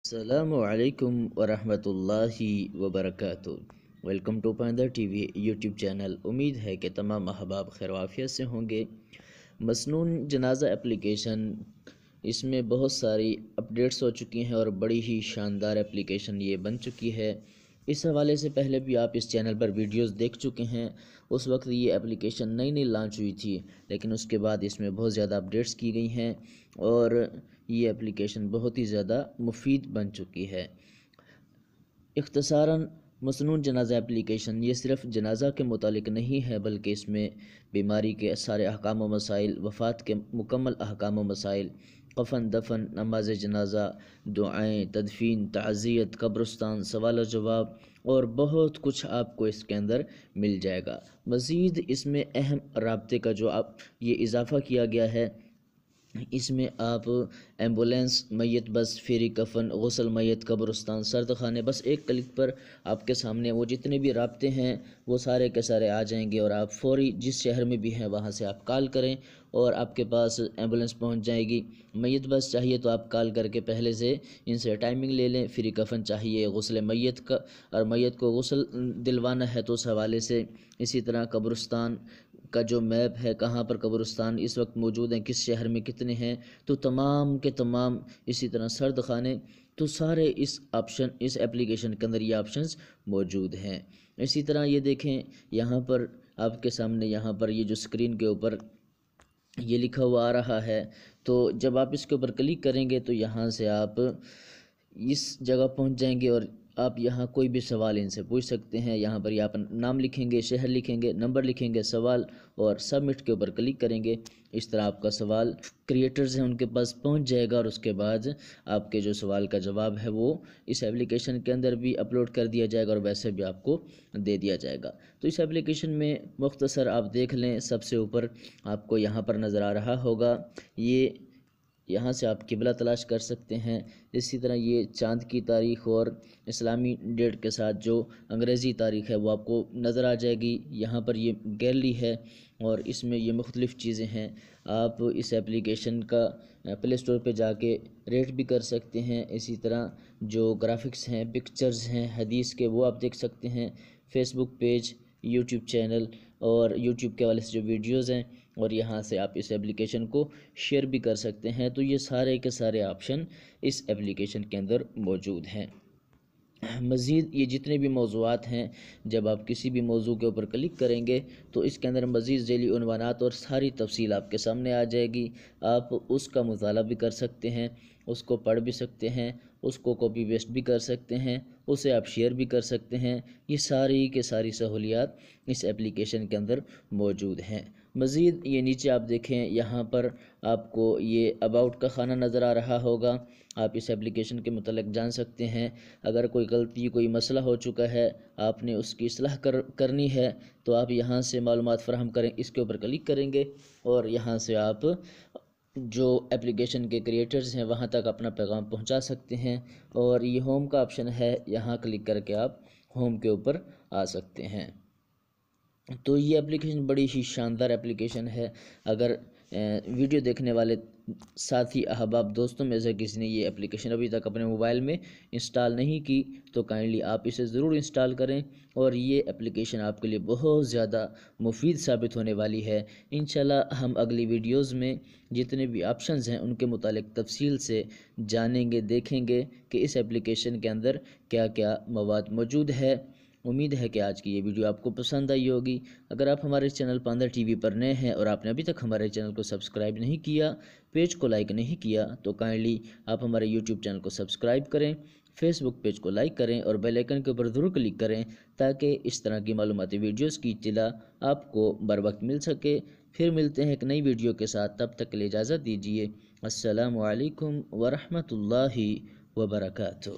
السلام علیکم ورحمۃ اللہ وبرکاتہ۔ Welcome to Painda T V YouTube channel. امید ہے کہ تمام احباب خیر و عافیت سے ہوں گے۔ مسنون جنازہ اپلیکیشن، اس میں بہت ساری اپڈیٹس ہو چکی ہیں اور بڑی ہی شاندار اپلیکیشن یہ بن چکی ہے۔ اس حوالے سے پہلے بھی آپ اس چینل پر ویڈیوز دیکھ چکے ہیں۔ اس وقت یہ اپلیکیشن نئی لانچ ہوئی تھی، لیکن اس کے بعد اس میں بہت زیادہ اپڈیٹس کی گئی ہیں اور یہ اپلیکیشن بہت ہی زیادہ مفید بن چکی ہے۔ اختصاراً مسنون جنازہ اپلیکیشن یہ صرف جنازہ کے متعلق نہیں ہے، بلکہ اس میں بیماری کے سارے احکام و مسائل، وفات کے مکمل احکام و مسائل، کفن دفن، نماز جنازہ، دعائیں، تدفین، تعزیت، قبرستان، سوال و جواب اور بہت کچھ آپ کو اس کے اندر مل جائے گا۔ مزید اس میں اہم رابطے کا جو یہ اضافہ کیا گیا ہے، اس میں آپ ایمبولینس، میت بس، فیری کفن، غسل میت، قبرستان، سرد خانے، بس ایک کلک پر آپ کے سامنے وہ جتنے بھی رابطے ہیں وہ سارے کے سارے آ جائیں گے، اور آپ فوری جس شہر میں بھی ہیں وہاں سے آپ کال کریں اور آپ کے پاس ایمبولینس پہنچ جائے گی۔ میت بس چاہیے تو آپ کال کر کے پہلے سے ان سے ٹائمنگ لے لیں۔ فری کفن چاہیے، غسل میت کا اور میت کو غسل دلوانا ہے تو اس حوالے سے، اسی طرح قبرستان کا جو میپ ہے کہاں پر قبرستان اس وقت موجود ہیں، کس شہر میں کتنے ہیں، تو تمام کے تمام، اسی طرح سرد خانے، تو سارے اس اپلیکیشن کے اندر یہ آپشنز موجود ہیں۔ اسی طرح یہ دیکھیں یہاں پر آپ کے سامنے، یہاں پر یہ جو سکرین کے اوپر یہ لکھا ہوا آ رہا ہے، تو جب آپ اس کے اوپر کلک کریں گے تو یہاں سے آپ اس جگہ پہنچ جائیں گے اور آپ یہاں کوئی بھی سوال ان سے پوچھ سکتے ہیں۔ یہاں پر آپ نام لکھیں گے، شہر لکھیں گے، نمبر لکھیں گے، سوال، اور سبمٹ کے اوپر کلک کریں گے۔ اس طرح آپ کا سوال کریٹرز ہیں ان کے پاس پہنچ جائے گا، اور اس کے بعد آپ کے جو سوال کا جواب ہے وہ اس اپلیکیشن کے اندر بھی اپلوڈ کر دیا جائے گا اور ویسے بھی آپ کو دے دیا جائے گا۔ تو اس اپلیکیشن میں مختصر آپ دیکھ لیں، سب سے اوپر آپ کو یہاں پر نظر آ رہا ہوگا، یہاں سے آپ قبلہ تلاش کر سکتے ہیں۔ اسی طرح یہ چاند کی تاریخ اور اسلامی ڈیٹ کے ساتھ جو انگریزی تاریخ ہے وہ آپ کو نظر آ جائے گی۔ یہاں پر یہ گیلری ہے اور اس میں یہ مختلف چیزیں ہیں۔ آپ اس اپلیکیشن کا پلے اسٹور پہ جا کے ریٹ بھی کر سکتے ہیں۔ اسی طرح جو گرافکس ہیں، پکچرز ہیں حدیث کے، وہ آپ دیکھ سکتے ہیں۔ فیس بک پیج، یوٹیوب چینل اور یوٹیوب کے حوالے سے جو ویڈیوز ہیں، اور یہاں سے آپ اس اپلیکیشن کو شیئر بھی کر سکتے ہیں۔ تو یہ سارے کے سارے آپشن اس اپلیکیشن کے اندر موجود ہیں۔ مزید یہ جتنے بھی موضوعات ہیں، جب آپ کسی بھی موضوع کے اوپر کلک کریں گے تو اس کے اندر مزید ذیلی عنوانات اور ساری تفصیل آپ کے سامنے آ جائے گی۔ آپ اس کا مطالعہ بھی کر سکتے ہیں، اس کو پڑھ بھی سکتے ہیں، اس کو کاپی پیسٹ بھی کر سکتے ہیں، اسے آپ شیئر بھی کر سکتے ہیں۔ یہ ساری کے ساری سہولیات اس اپلیکیشن کے اندر موجود ہیں۔ مزید یہ نیچے آپ دیکھیں، یہاں پر آپ کو یہ اباؤٹ کا خانہ نظر آ رہا ہوگا۔ آپ اس اپلیکیشن کے متعلق جان سکتے ہیں۔ اگر کوئی غلطی، کوئی مسئلہ ہو چکا ہے، آپ نے اس کی اصلاح کرنی ہے تو آپ یہاں سے معلومات فراہم کریں، اس کے اوپر کلک کریں گے اور یہاں سے آپ جو اپلیکیشن کے کریٹرز ہیں وہاں تک اپنا پیغام پہنچا سکتے ہیں۔ اور یہ ہوم کا آپشن ہے، یہاں کلک کر کے آپ ہوم کے اوپر آ سکتے ہیں۔ تو یہ اپلیکیشن بڑی ہی شاندار اپلیکیشن ہے۔ اگر ویڈیو دیکھنے والے ساتھی احباب دوستوں میں سے کسی نے یہ اپلیکیشن ابھی تک اپنے موبائل میں انسٹال نہیں کی تو کائنڈلی آپ اسے ضرور انسٹال کریں، اور یہ اپلیکیشن آپ کے لیے بہت زیادہ مفید ثابت ہونے والی ہے۔ انشاءاللہ ہم اگلی ویڈیوز میں جتنے بھی آپشنز ہیں ان کے متعلق تفصیل سے جانیں گے، دیکھیں گے کہ اس اپلیکیشن کے اندر کیا کیا مواد موجود ہے۔ امید ہے کہ آج کی یہ ویڈیو آپ کو پسند آئی ہوگی۔ اگر آپ ہمارے چینل پائندہ ٹی وی پر نئے ہیں اور آپ نے ابھی تک ہمارے چینل کو سبسکرائب نہیں کیا، پیج کو لائک نہیں کیا، تو کائنڈلی آپ ہمارے یوٹیوب چینل کو سبسکرائب کریں، فیس بک پیج کو لائک کریں اور بیل آئیکن کے اوپر ضرور کلک کریں تاکہ اس طرح کی معلوماتی ویڈیوز کی اطلاع آپ کو بر وقت مل سکے۔ پھر ملتے ہیں ایک نئی ویڈیو کے ساتھ، تب تک کے لیے اجازت دیجیے۔ السلام علیکم ورحمۃ اللہ وبرکاتہ۔